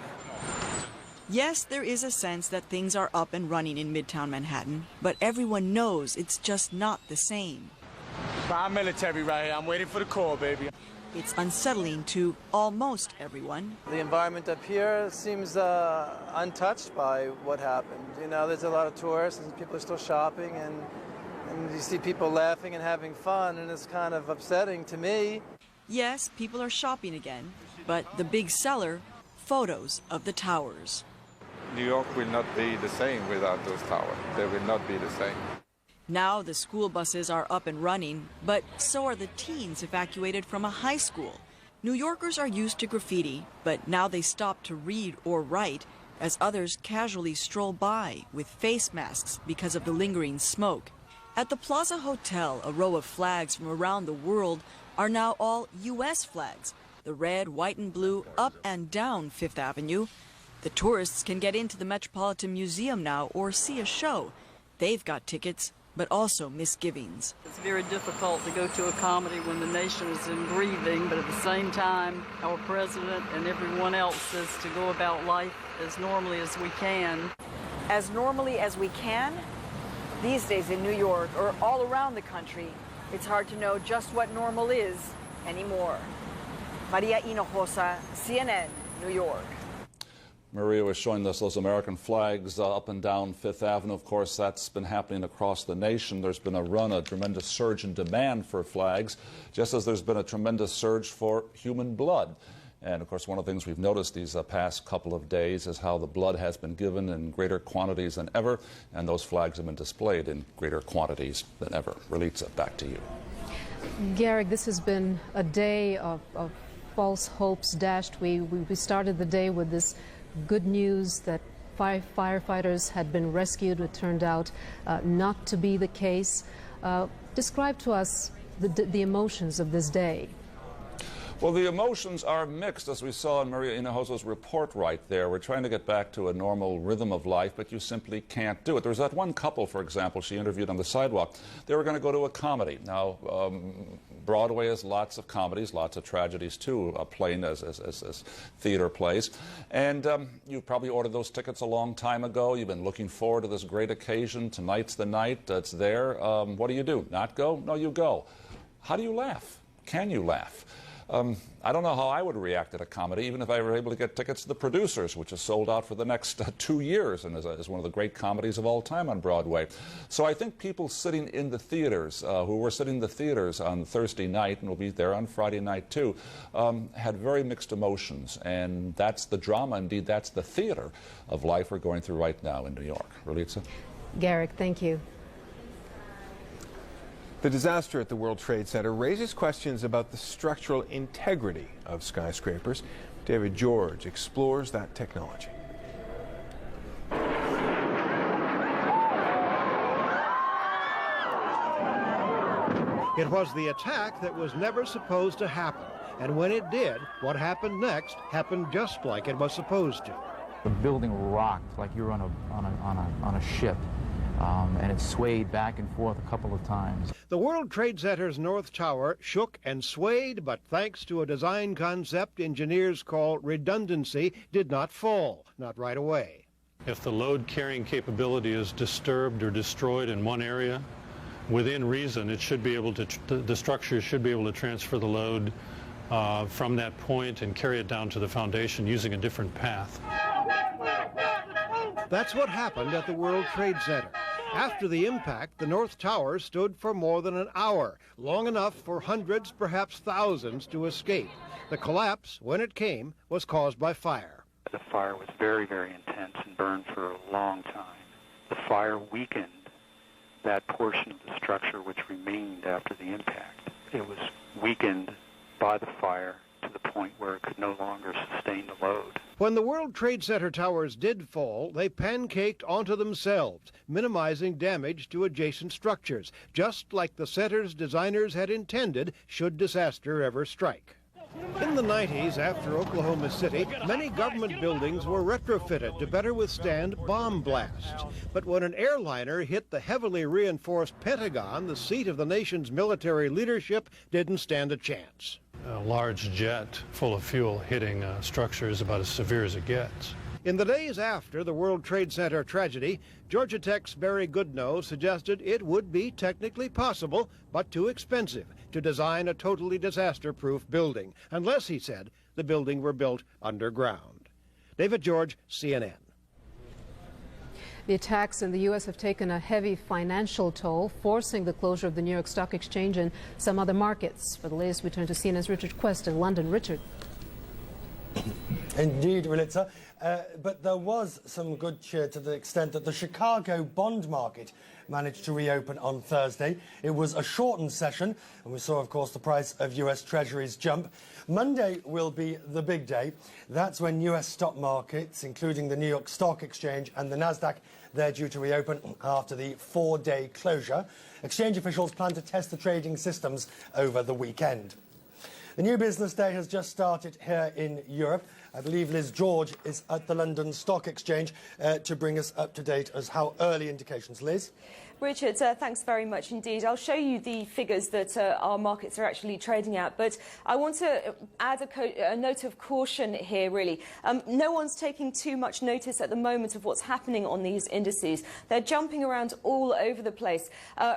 Yes, there is a sense that things are up and running in Midtown Manhattan, but everyone knows it's just not the same. I'm military right here. I'm waiting for the call, baby. It's unsettling to almost everyone. The environment up here seems untouched by what happened. You know, there's a lot of tourists and people are still shopping, and you see people laughing and having fun, and it's kind of upsetting to me. Yes, people are shopping again, but the big seller, photos of the towers. New York will not be the same without those towers. They will not be the same. Now the school buses are up and running, but so are the teens evacuated from a high school. New Yorkers are used to graffiti, but now they stop to read or write as others casually stroll by with face masks because of the lingering smoke. At the Plaza Hotel, a row of flags from around the world are now all U.S. flags, the red, white, and blue up and down Fifth Avenue. The tourists can get into the Metropolitan Museum now or see a show. They've got tickets, but also misgivings. It's very difficult to go to a comedy when the nation is in grieving, but at the same time, our president and everyone else says to go about life as normally as we can. As normally as we can? These days in New York or all around the country, it's hard to know just what normal is anymore. Maria Hinojosa, CNN, New York. Maria was showing us those American flags up and down Fifth Avenue. Of course, that's been happening across the nation. There's been a tremendous surge in demand for flags, just as there's been a tremendous surge for human blood. And, of course, one of the things we've noticed these past couple of days is how the blood has been given in greater quantities than ever, and those flags have been displayed in greater quantities than ever. Relitza, back to you. Garrick, this has been a day of false hopes dashed. We started the day with this good news that 5 firefighters had been rescued. It turned out not to be the case. Describe to us the emotions of this day. Well, the emotions are mixed, as we saw in Maria Hinojosa's report right there. We're trying to get back to a normal rhythm of life, but you simply can't do it. There was that one couple, for example, she interviewed on the sidewalk. They were going to go to a comedy. Now, Broadway has lots of comedies, lots of tragedies, too, playing as theater plays. And you probably ordered those tickets a long time ago. You've been looking forward to this great occasion. Tonight's the night. It's there. What do? Not go? No, you go. How do you laugh? Can you laugh? I don't know how I would react at a comedy, even if I were able to get tickets to The Producers, which is sold out for the next 2 years and is one of the great comedies of all time on Broadway. So I think people sitting in the theaters, who were sitting in the theaters on Thursday night and will be there on Friday night too, had very mixed emotions. And that's the drama, indeed, that's the theater of life we're going through right now in New York. Relitza? Garrick, thank you. The disaster at the World Trade Center raises questions about the structural integrity of skyscrapers. David George explores that technology. It was the attack that was never supposed to happen. And when it did, what happened next happened just like it was supposed to. The building rocked like you were on a ship. And it swayed back and forth a couple of times. The World Trade Center's North Tower shook and swayed, but thanks to a design concept engineers call redundancy, did not fall, not right away. If the load carrying capability is disturbed or destroyed in one area, within reason, it should be able to, the structure should be able to transfer the load from that point and carry it down to the foundation using a different path. That's what happened at the World Trade Center. After the impact, the North Tower stood for more than an hour, long enough for hundreds, perhaps thousands, to escape. The collapse, when it came, was caused by fire. The fire was very, very intense and burned for a long time. The fire weakened that portion of the structure which remained after the impact. It was weakened by the fire to the point where it could no longer sustain the load. When the World Trade Center towers did fall, they pancaked onto themselves, minimizing damage to adjacent structures, just like the center's designers had intended should disaster ever strike. In the 90s, after Oklahoma City, many government buildings were retrofitted to better withstand bomb blasts. But when an airliner hit the heavily reinforced Pentagon, the seat of the nation's military leadership didn't stand a chance. A large jet full of fuel hitting a structure is about as severe as it gets. In the days after the World Trade Center tragedy, Georgia Tech's Barry Goodnow suggested it would be technically possible, but too expensive, to design a totally disaster-proof building, unless, he said, the building were built underground. David George, CNN. The attacks in the U.S. have taken a heavy financial toll, forcing the closure of the New York Stock Exchange and some other markets. For the latest, we turn to CNN's Richard Quest in London. Richard. Indeed, Relitza. But there was some good cheer to the extent that the Chicago bond market managed to reopen on Thursday. It was a shortened session, and we saw, of course, the price of U.S. Treasuries jump. Monday will be the big day. That's when U.S. stock markets, including the New York Stock Exchange and the Nasdaq, they're due to reopen after the 4-day closure. Exchange officials plan to test the trading systems over the weekend. The new business day has just started here in Europe. I believe Liz George is at the London Stock Exchange to bring us up to date as how early indications. Liz? Richard, thanks very much indeed. I'll show you the figures that our markets are actually trading at, but I want to add a note of caution here, really. No one's taking too much notice at the moment of what's happening on these indices. They're jumping around all over the place.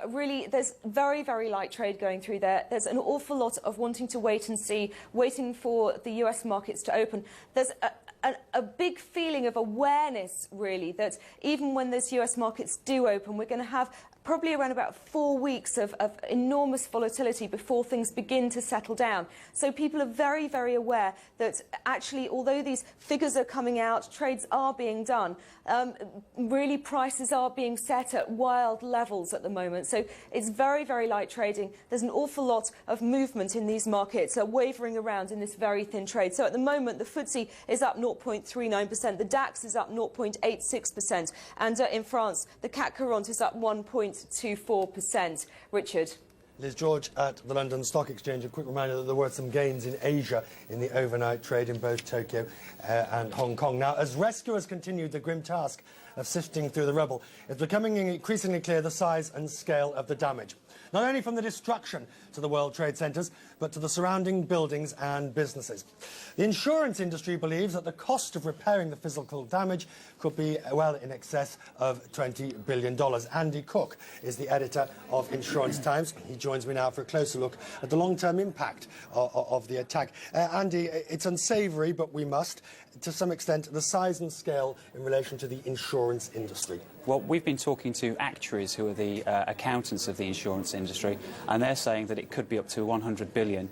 Really, there's very, very light trade going through there. There's an awful lot of wanting to wait and see, waiting for the US markets to open. There's a big feeling of awareness, really, that even when those US markets do open, we're going to have probably around about 4 weeks of enormous volatility before things begin to settle down. So people are very, very aware that actually, although these figures are coming out, trades are being done, really prices are being set at wild levels at the moment. So it's very, very light trading. There's an awful lot of movement in these markets, wavering around in this very thin trade. So at the moment, the FTSE is up 0.39%, the DAX is up 0.86%, and in France, the CAC 40 is up 1.24%. Richard. Liz George at the London Stock Exchange. A quick reminder that there were some gains in Asia in the overnight trade in both Tokyo and Hong Kong. Now, as rescuers continued the grim task of sifting through the rubble, it's becoming increasingly clear the size and scale of the damage. Not only from the destruction to the World Trade Centers, but to the surrounding buildings and businesses. The insurance industry believes that the cost of repairing the physical damage could be well in excess of $20 billion. Andy Cook is the editor of Insurance Times. He joins me now for a closer look at the long-term impact of the attack. Andy, it's unsavoury, but we must, to some extent, the size and scale in relation to the insurance industry. Well, we've been talking to actuaries who are the accountants of the insurance industry, and they're saying that it could be up to 100 billion,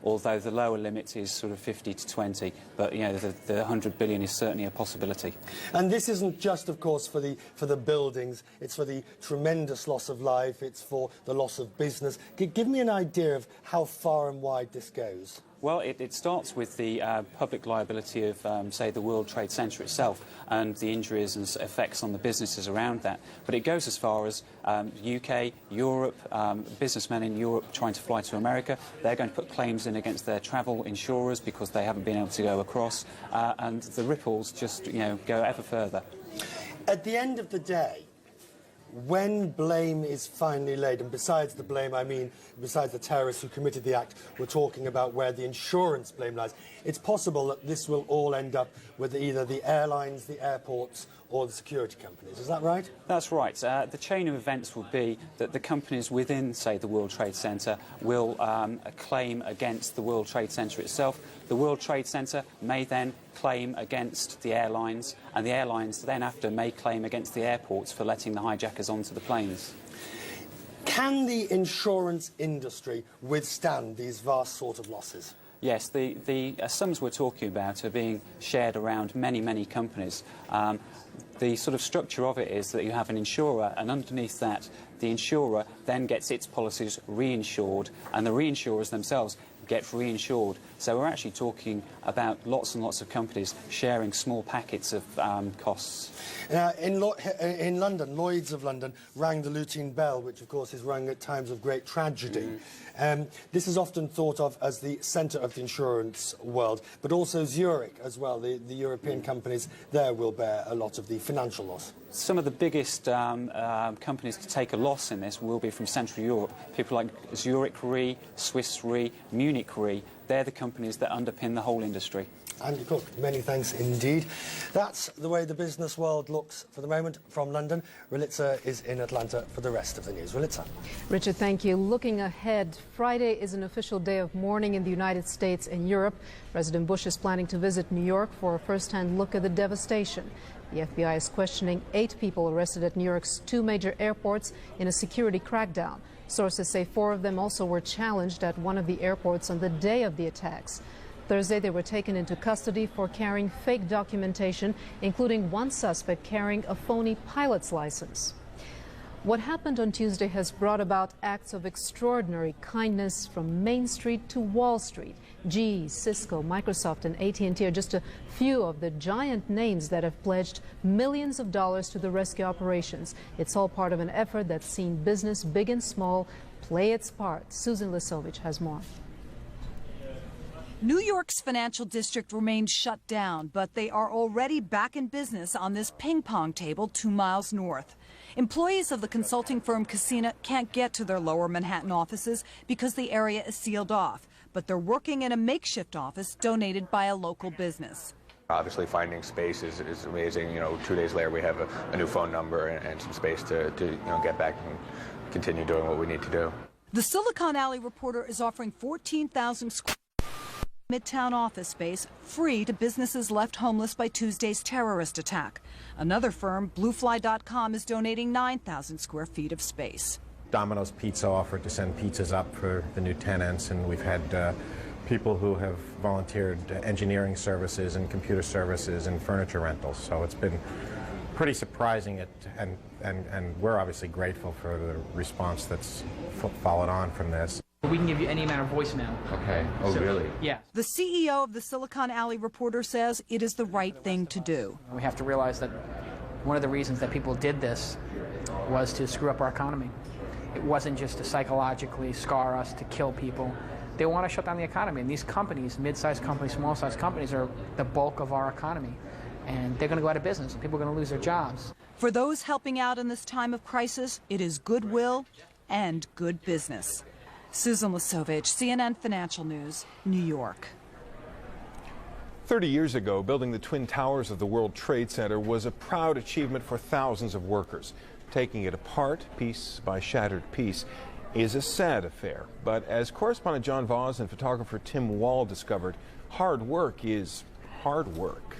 although the lower limit is sort of 50 to 20. But, you know, the 100 billion is certainly a possibility. And this isn't just, of course, for the buildings. It's for the tremendous loss of life. It's for the loss of business. Give me an idea of how far and wide this goes. Well, it starts with the public liability of, say, the World Trade Center itself and the injuries and effects on the businesses around that. But it goes as far as UK, Europe, businessmen in Europe trying to fly to America. They're going to put claims in against their travel insurers because they haven't been able to go across. And the ripples just, you know, go ever further. At the end of the day, when blame is finally laid, and besides the blame, I mean, besides the terrorists who committed the act, we're talking about where the insurance blame lies, it's possible that this will all end up with either the airlines, the airports, or the security companies. Is that right? That's right. The chain of events will be that the companies within, say, the World Trade Center will claim against the World Trade Center itself. The World Trade Center may then claim against the airlines, and the airlines then after may claim against the airports for letting the hijackers onto the planes. Can the insurance industry withstand these vast sort of losses? Yes, the sums we're talking about are being shared around many, many companies. The sort of structure of it is that you have an insurer, and underneath that, the insurer then gets its policies reinsured, and the reinsurers themselves get reinsured. So we're actually talking about lots and lots of companies sharing small packets of costs. In London, Lloyd's of London rang the Luton bell, which of course is rung at times of great tragedy. This is often thought of as the centre of the insurance world, but also Zurich as well. The European companies there will bear a lot of the financial loss. Some of the biggest companies to take a loss in this will be from Central Europe. People like Zurich Re, Swiss Re, Munich Re. They're the companies that underpin the whole industry. Andy Cook, many thanks indeed. That's the way the business world looks for the moment. From London, Relitza is in Atlanta for the rest of the news. Relitza. Richard, thank you. Looking ahead, Friday is an official day of mourning in the United States and Europe. President Bush is planning to visit New York for a first-hand look at the devastation. The FBI is questioning 8 people arrested at New York's 2 major airports in a security crackdown. Sources say 4 of them also were challenged at one of the airports on the day of the attacks. Thursday, they were taken into custody for carrying fake documentation, including one suspect carrying a phony pilot's license. What happened on Tuesday has brought about acts of extraordinary kindness from Main Street to Wall Street. GE, Cisco, Microsoft, and AT&T are just a few of the giant names that have pledged millions of dollars to the rescue operations. It's all part of an effort that's seen business, big and small, play its part. Susan Lisovich has more. New York's financial district remains shut down, but they are already back in business on this ping pong table 2 miles north. Employees of the consulting firm Cassina can't get to their lower Manhattan offices because the area is sealed off, but they're working in a makeshift office donated by a local business. Obviously, finding space is amazing. 2 days later, we have a new phone number and some space to get back and continue doing what we need to do. The Silicon Alley Reporter is offering 14,000 square Midtown office space free to businesses left homeless by Tuesday's terrorist attack. Another firm, Bluefly.com, is donating 9,000 square feet of space. Domino's Pizza offered to send pizzas up for the new tenants, and we've had people who have volunteered engineering services and computer services and furniture rentals. So it's been pretty surprising, and we're obviously grateful for the response that's followed on from this. We can give you any amount of voicemail. Okay. Oh, really? Yeah. The CEO of the Silicon Alley Reporter says it is the right thing to do. We have to realize that one of the reasons that people did this was to screw up our economy. It wasn't just to psychologically scar us, to kill people. They want to shut down the economy. And these companies, mid-sized companies, small-sized companies, are the bulk of our economy. And they're going to go out of business, and people are going to lose their jobs. For those helping out in this time of crisis, it is goodwill and good business. Susan Lisovich, CNN Financial News, New York. 30 years ago, building the Twin Towers of the World Trade Center was a proud achievement for thousands of workers. Taking it apart, piece by shattered piece, is a sad affair. But as correspondent John Voss and photographer Tim Wall discovered, hard work is hard work.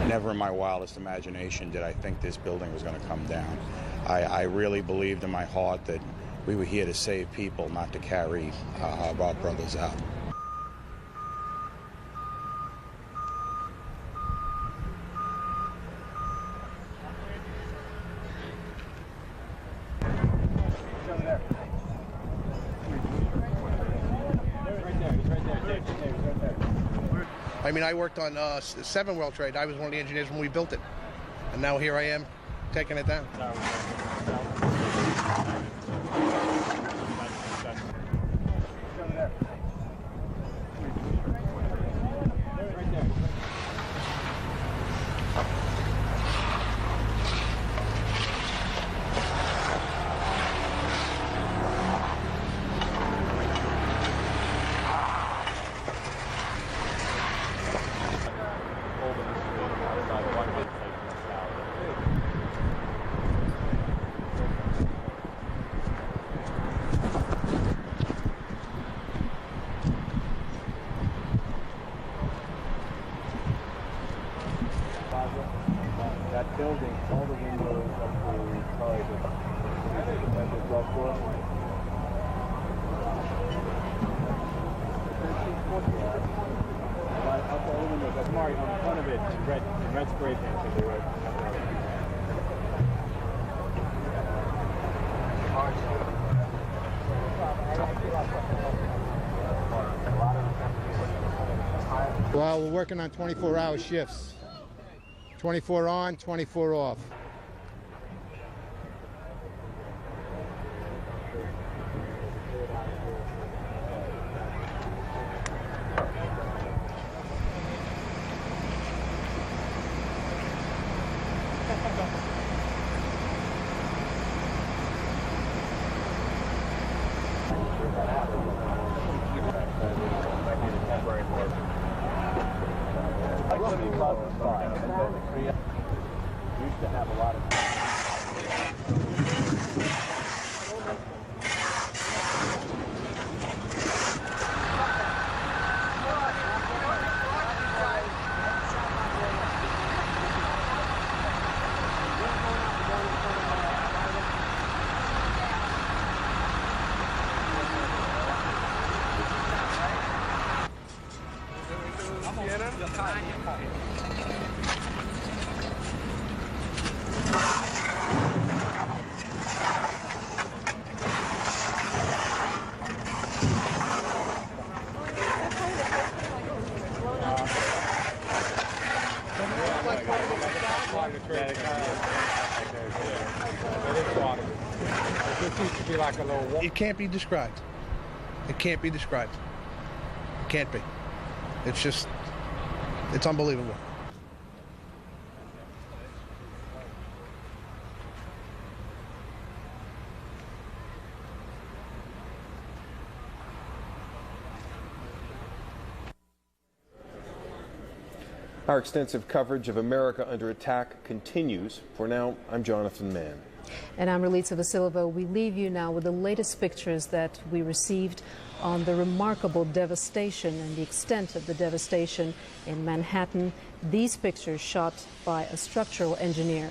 Never in my wildest imagination did I think this building was going to come down. I really believed in my heart that we were here to save people, not to carry our brothers out. I mean, I worked on 7 World Trade. I was one of the engineers when we built it. And now here I am, taking it down. mark on the front of it in red spray paint. Well, we're working on 24-hour shifts. 24 on, 24 off. Used to have a lot of It can't be described. It can't be described. It can't be. It's just, it's unbelievable. Our extensive coverage of America under attack continues. For now, I'm Jonathan Mann. And I'm Relitza Vasilova. We leave you now with the latest pictures that we received on the remarkable devastation and the extent of the devastation in Manhattan. These pictures shot by a structural engineer.